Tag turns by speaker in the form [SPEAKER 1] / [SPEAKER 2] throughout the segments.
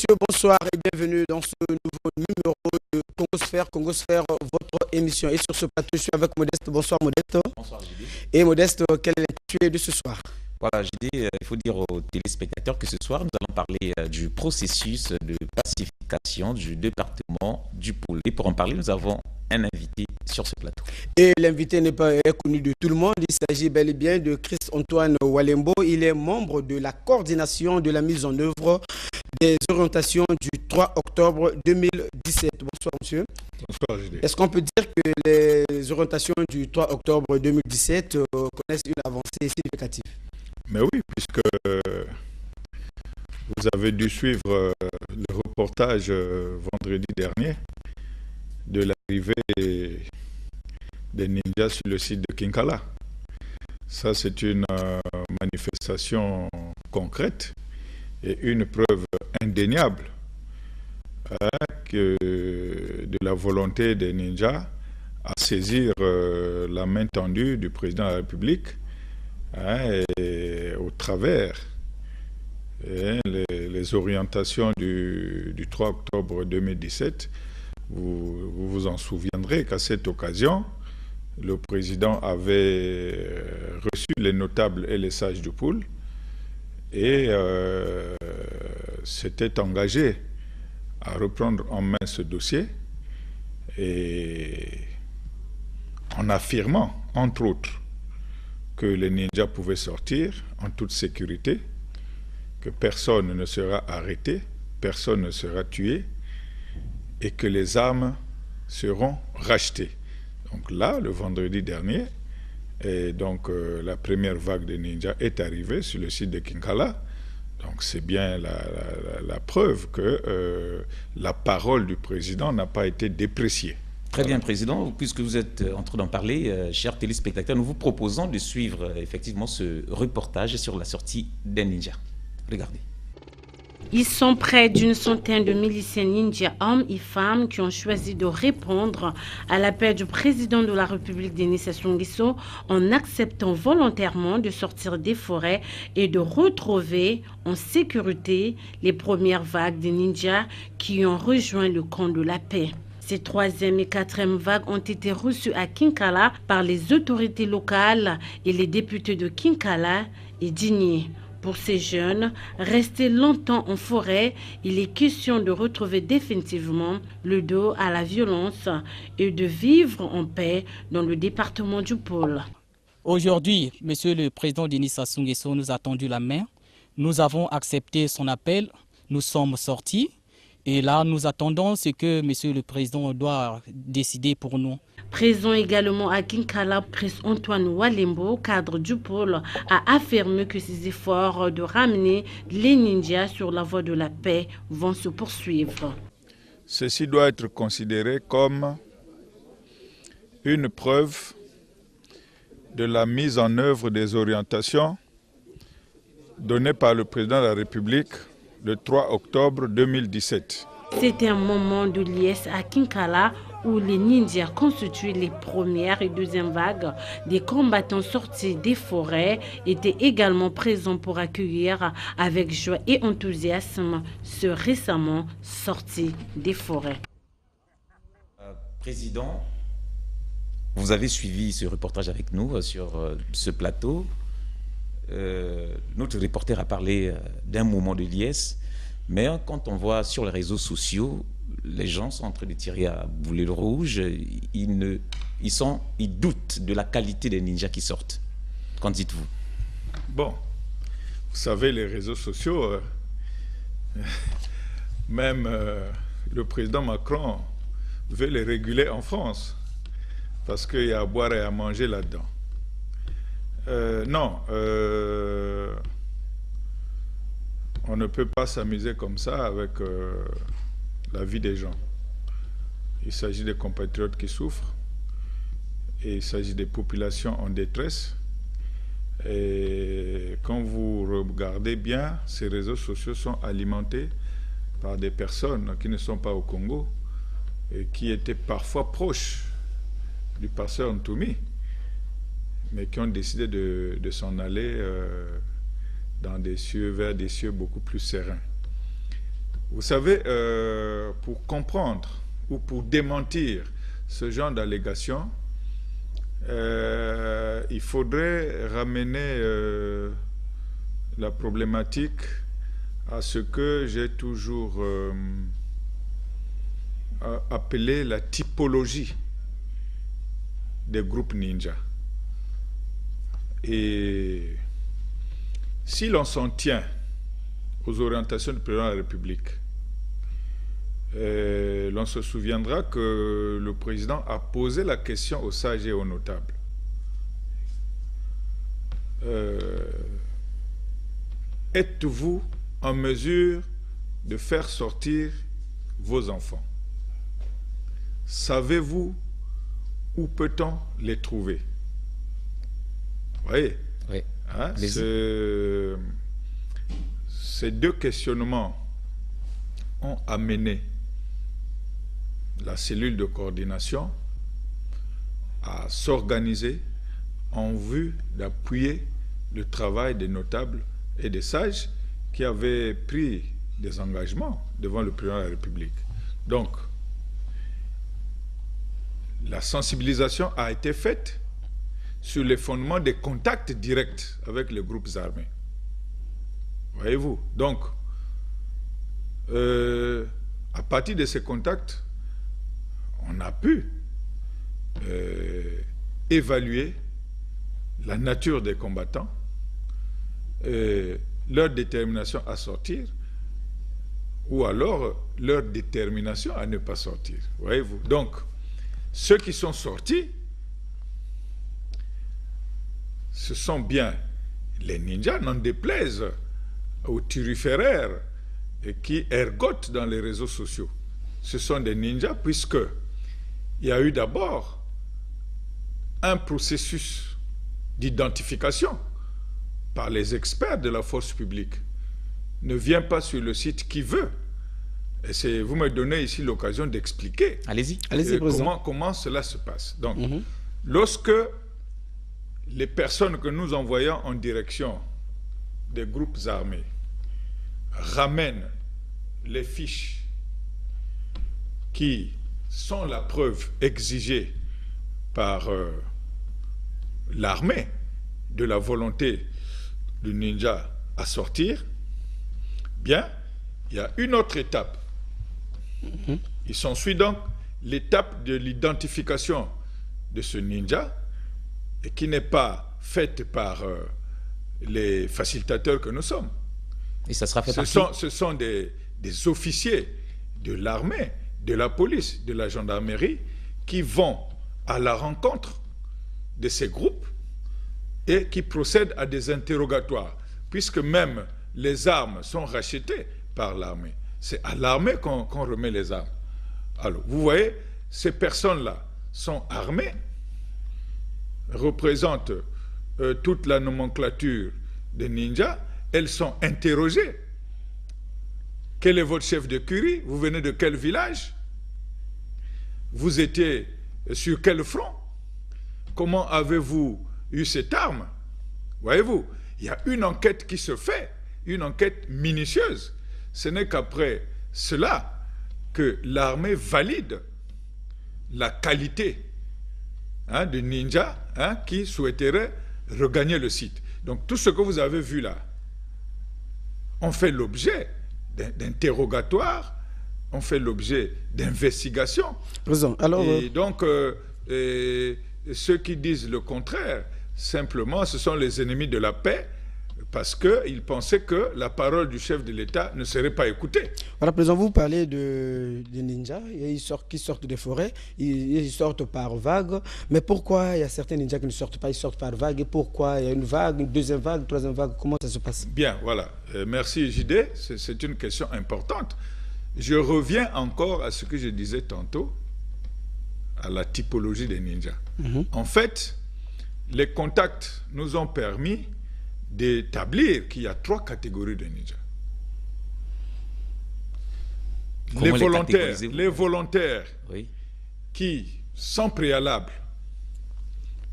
[SPEAKER 1] Bonsoir et bienvenue dans ce nouveau numéro de Congosphère. Congosphère, votre émission. Et sur ce plateau, je suis avec Modeste. Bonsoir Modeste.
[SPEAKER 2] Bonsoir JD.
[SPEAKER 1] Et Modeste, quel est l'intitulé de ce soir?
[SPEAKER 2] Voilà, JD, il faut dire aux téléspectateurs que ce soir, nous allons parler du processus de pacification du département du Pôle. Et pour en parler, nous avons un invité sur ce plateau.
[SPEAKER 1] Et l'invité n'est pas connu de tout le monde. Il s'agit bel et bien de Christ-Antoine Walembo. Il est membre de la coordination de la mise en œuvre des orientations du 3 octobre 2017. Bonsoir, monsieur.
[SPEAKER 3] Bonsoir, JD.
[SPEAKER 1] Est-ce qu'on peut dire que les orientations du 3 octobre 2017 connaissent une avancée significative?
[SPEAKER 3] Mais oui, puisque vous avez dû suivre le reportage vendredi dernier de l'arrivée des ninjas sur le site de Kinkala. Ça, c'est une manifestation concrète et une preuve indéniable de la volonté des ninjas à saisir la main tendue du président de la République et au travers les orientations du 3 octobre 2017. Vous vous en souviendrez qu'à cette occasion, le président avait reçu les notables et les sages du Pôle et s'était engagé à reprendre en main ce dossier et en affirmant, entre autres, que les ninjas pouvaient sortir en toute sécurité, que personne ne sera arrêté, personne ne sera tué et que les armes seront rachetées. Donc là, le vendredi dernier, et donc la première vague de ninjas est arrivée sur le site de Kinkala. Donc c'est bien la preuve que la parole du président n'a pas été dépréciée.
[SPEAKER 2] Très bien, Président. Puisque vous êtes en train d'en parler, chers téléspectateurs, nous vous proposons de suivre effectivement ce reportage sur la sortie des ninjas. Regardez.
[SPEAKER 4] Ils sont près d'une centaine de miliciens ninjas, hommes et femmes, qui ont choisi de répondre à l'appel du président de la République, Denis Sassou Nguesso, en acceptant volontairement de sortir des forêts et de retrouver en sécurité les premières vagues de ninjas qui ont rejoint le camp de la paix. Ces troisième et quatrième vagues ont été reçues à Kinkala par les autorités locales et les députés de Kinkala et Digné. Pour ces jeunes, restés longtemps en forêt, il est question de retrouver définitivement le dos à la violence et de vivre en paix dans le département du Pôle.
[SPEAKER 5] Aujourd'hui, Monsieur le Président Denis Sassou Nguesso nous a tendu la main. Nous avons accepté son appel. Nous sommes sortis. Et là, nous attendons ce que Monsieur le Président doit décider pour nous.
[SPEAKER 4] Présent également à Kinkala, Christ-Antoine Walembo, cadre du Pôle, a affirmé que ses efforts de ramener les ninjas sur la voie de la paix vont se poursuivre.
[SPEAKER 3] Ceci doit être considéré comme une preuve de la mise en œuvre des orientations données par le président de la République le 3 octobre 2017.
[SPEAKER 4] C'était un moment de liesse à Kinkala où les ninjas constituent les premières et deuxièmes vagues. Des combattants sortis des forêts étaient également présents pour accueillir avec joie et enthousiasme ceux récemment sortis des forêts.
[SPEAKER 2] Président, vous avez suivi ce reportage avec nous sur ce plateau. Notre reporter a parlé d'un moment de liesse, mais quand on voit sur les réseaux sociaux, les gens sont en train de tirer à boulet rouge, ils doutent de la qualité des ninjas qui sortent. Qu'en dites-vous?
[SPEAKER 3] Bon, vous savez, les réseaux sociaux, même le président Macron veut les réguler en France, parce qu'il y a à boire et à manger là-dedans. Non, on ne peut pas s'amuser comme ça avec la vie des gens. Il s'agit des compatriotes qui souffrent, et il s'agit des populations en détresse. Et quand vous regardez bien, ces réseaux sociaux sont alimentés par des personnes qui ne sont pas au Congo et qui étaient parfois proches du pasteur Ntoumi, mais qui ont décidé de s'en aller dans des cieux, vers des cieux beaucoup plus sereins. Vous savez, pour comprendre ou pour démentir ce genre d'allégations, il faudrait ramener la problématique à ce que j'ai toujours appelé la typologie des groupes ninja. Et si l'on s'en tient aux orientations du président de la République, l'on se souviendra que le président a posé la question aux sages et aux notables. Êtes-vous en mesure de faire sortir vos enfants? Savez-vous où peut-on les trouver? Vous voyez?
[SPEAKER 2] Oui.
[SPEAKER 3] Hein, ces deux questionnements ont amené la cellule de coordination à s'organiser en vue d'appuyer le travail des notables et des sages qui avaient pris des engagements devant le président de la République. Donc, la sensibilisation a été faite sur les fondements des contacts directs avec les groupes armés. Voyez-vous? Donc, à partir de ces contacts, on a pu évaluer la nature des combattants, leur détermination à sortir, ou alors leur détermination à ne pas sortir. Voyez-vous? Donc, ceux qui sont sortis, ce sont bien les ninjas, n'en déplaise aux turiféraires qui ergotent dans les réseaux sociaux. Ce sont des ninjas puisque il y a eu d'abord un processus d'identification par les experts de la force publique. Ne vient pas sur le site qui veut. Et vous me donnez ici l'occasion d'expliquer comment cela se passe. Donc, lorsque les personnes que nous envoyons en direction des groupes armés ramènent les fiches qui sont la preuve exigée par l'armée de la volonté du ninja à sortir, bien, il y a une autre étape. Il s'ensuit donc l'étape de l'identification de ce ninja, et qui n'est pas faite par les facilitateurs que nous sommes.
[SPEAKER 2] Et ça sera fait par
[SPEAKER 3] ce sont des officiers de l'armée, de la police, de la gendarmerie, qui vont à la rencontre de ces groupes et qui procèdent à des interrogatoires, puisque même les armes sont rachetées par l'armée. C'est à l'armée qu'on remet les armes. Alors, vous voyez, ces personnes-là sont armées, représentent toute la nomenclature des ninjas, elles sont interrogées. Quel est votre chef de curie? Vous venez de quel village? Vous étiez sur quel front? Comment avez-vous eu cette arme? Voyez-vous, il y a une enquête qui se fait, une enquête minutieuse. Ce n'est qu'après cela que l'armée valide la qualité de ninja qui souhaiterait regagner le site. Donc tout ce que vous avez vu là, on fait l'objet d'interrogatoires, on fait l'objet d'investigations. Et donc ceux qui disent le contraire, simplement, ce sont les ennemis de la paix, parce qu'ils pensaient que la parole du chef de l'État ne serait pas écoutée.
[SPEAKER 1] Voilà, président, vous parlez des ninjas qui sortent des forêts, ils sortent par vagues. Mais pourquoi il y a certains ninjas qui ne sortent pas, ils sortent par vagues? Et pourquoi il y a une vague, une deuxième vague, une troisième vague? Comment ça se passe?
[SPEAKER 3] Bien, voilà. Merci JD, c'est une question importante. Je reviens encore à ce que je disais tantôt, à la typologie des ninjas. En fait, les contacts nous ont permis d'établir qu'il y a 3 catégories de ninjas. Les volontaires
[SPEAKER 2] oui,
[SPEAKER 3] qui, sans préalable,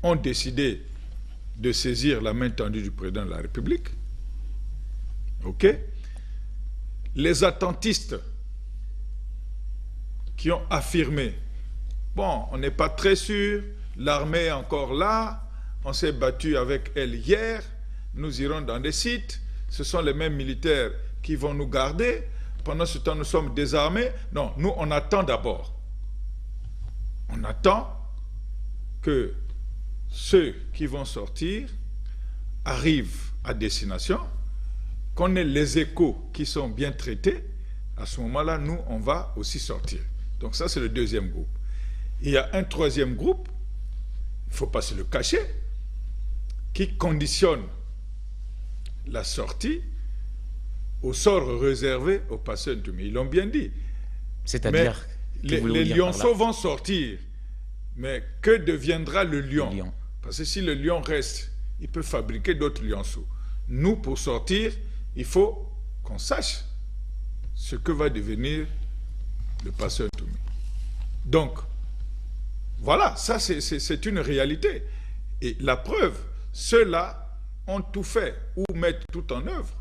[SPEAKER 3] ont décidé de saisir la main tendue du président de la République. OK? les attentistes qui ont affirmé, bon, on n'est pas très sûr, l'armée est encore là, on s'est battu avec elle hier, nous irons dans des sites, ce sont les mêmes militaires qui vont nous garder, pendant ce temps nous sommes désarmés. Non, nous on attend d'abord. On attend que ceux qui vont sortir arrivent à destination, qu'on ait les échos qui sont bien traités. À ce moment-là, nous, on va aussi sortir. Donc ça, c'est le deuxième groupe. Il y a un troisième groupe, il ne faut pas se le cacher, qui conditionne la sortie au sort réservé aux passeurs de Ils l'ont bien dit.
[SPEAKER 2] C'est-à-dire
[SPEAKER 3] les lionceaux vont sortir, mais que deviendra le lion? Parce que si le lion reste, il peut fabriquer d'autres lionceaux. Nous, pour sortir, il faut qu'on sache ce que va devenir le passeur Toumi. Donc, voilà, ça c'est une réalité. Et la preuve, ceux-là ont tout fait ou mettent tout en œuvre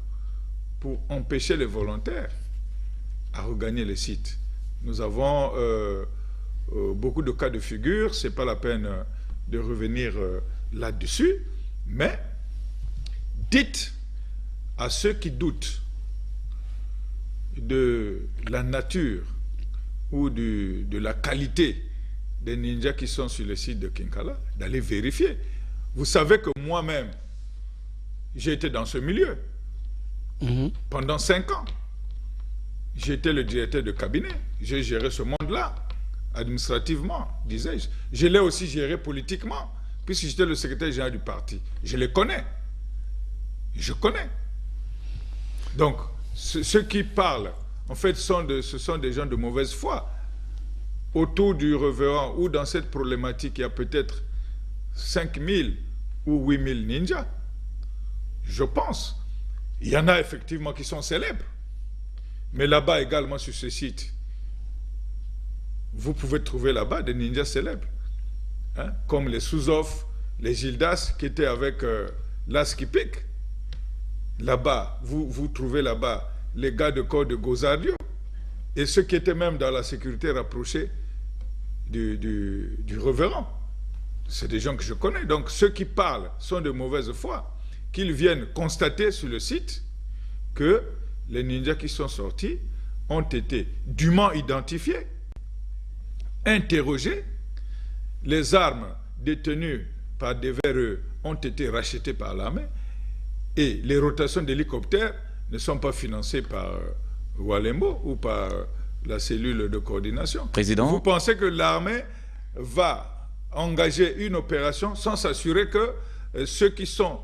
[SPEAKER 3] pour empêcher les volontaires à regagner les sites. Nous avons beaucoup de cas de figure, ce n'est pas la peine de revenir là-dessus, mais dites à ceux qui doutent de la nature ou de la qualité des ninjas qui sont sur le site de Kinkala, d'aller vérifier. Vous savez que moi-même, j'ai été dans ce milieu pendant 5 ans. J'étais le directeur de cabinet. J'ai géré ce monde-là, administrativement, disais-je. Je l'ai aussi géré politiquement, puisque j'étais le secrétaire général du parti. Je les connais. Je connais. Donc, ceux qui parlent, en fait, ce sont des gens de mauvaise foi. Autour du reverend ou dans cette problématique, il y a peut-être 5000 ou 8000 ninjas. Je pense. Il y en a effectivement qui sont célèbres. Mais là-bas également sur ce site, vous pouvez trouver là-bas des ninjas célèbres. Hein, comme les Souzov, les Gildas qui étaient avec l'Askipik. Là-bas, vous trouvez là-bas les gars de corps de Gozardio et ceux qui étaient même dans la sécurité rapprochée du reverend. C'est des gens que je connais. Donc ceux qui parlent sont de mauvaise foi, qu'ils viennent constater sur le site que les ninjas qui sont sortis ont été dûment identifiés, interrogés, les armes détenues par des VRE ont été rachetées par l'armée et les rotations d'hélicoptères ne sont pas financées par Walembo ou par la cellule de coordination.
[SPEAKER 2] Président,
[SPEAKER 3] vous pensez que l'armée va engager une opération sans s'assurer que ceux qui sont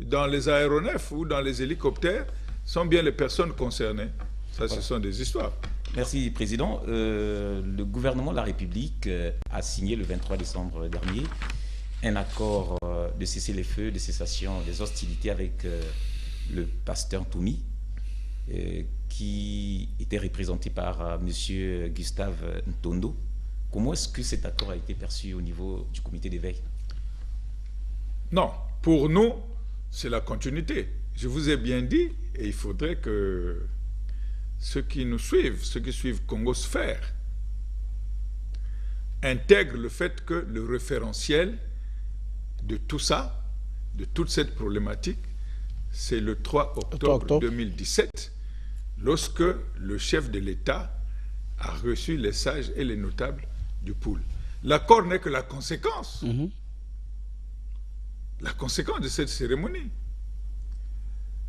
[SPEAKER 3] dans les aéronefs ou dans les hélicoptères sont bien les personnes concernées? Ça, voilà. Ce sont des histoires.
[SPEAKER 2] Merci, Président. Le gouvernement de la République a signé le 23 décembre dernier un accord de cessez-le-feu, de cessation des hostilités avec le pasteur Toumi, qui était représenté par M. Gustave Ntondo. Comment est-ce que cet accord a été perçu au niveau du comité d'éveil?
[SPEAKER 3] Non, pour nous, c'est la continuité. Je vous ai bien dit, et il faudrait que ceux qui nous suivent, ceux qui suivent Congo Sphère, intègrent le fait que le référentiel de tout ça, de toute cette problématique, c'est le 3 octobre 2017, lorsque le chef de l'État a reçu les sages et les notables du pôle. L'accord n'est que la conséquence. La conséquence de cette cérémonie.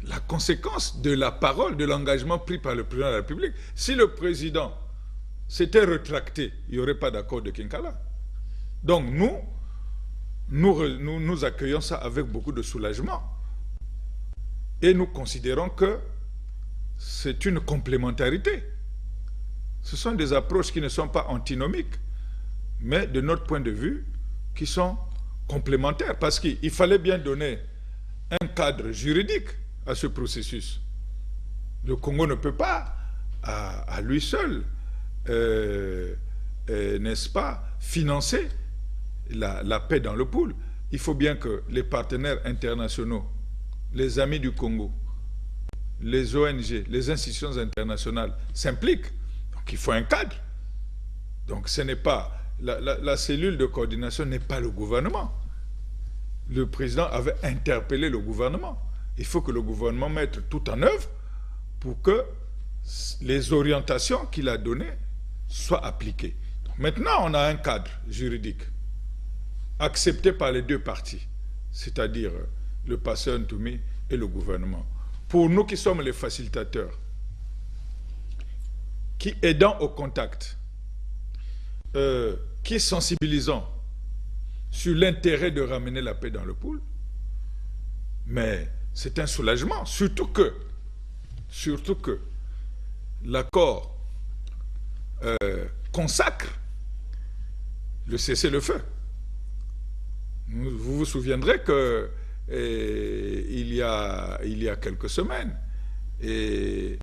[SPEAKER 3] La conséquence de la parole, de l'engagement pris par le président de la République. Si le président s'était rétracté, il n'y aurait pas d'accord de Kinkala. Donc nous accueillons ça avec beaucoup de soulagement. Et nous considérons que c'est une complémentarité. Ce sont des approches qui ne sont pas antinomiques, mais de notre point de vue, qui sont complémentaires. Parce qu'il fallait bien donner un cadre juridique à ce processus. Le Congo ne peut pas, à lui seul, n'est-ce pas, financer la paix dans le pôle. Il faut bien que les partenaires internationaux, les amis du Congo, les ONG, les institutions internationales s'impliquent. Donc il faut un cadre. Donc ce n'est pas... La cellule de coordination n'est pas le gouvernement. Le président avait interpellé le gouvernement. Il faut que le gouvernement mette tout en œuvre pour que les orientations qu'il a données soient appliquées. Donc maintenant, on a un cadre juridique accepté par les deux parties, c'est-à-dire le passeur Ntoumi et le gouvernement. Pour nous qui sommes les facilitateurs, qui aidons au contact, qui sensibilisons sur l'intérêt de ramener la paix dans le pool, mais c'est un soulagement, surtout que l'accord consacre le cessez-le-feu. Vous vous souviendrez que il y a quelques semaines, et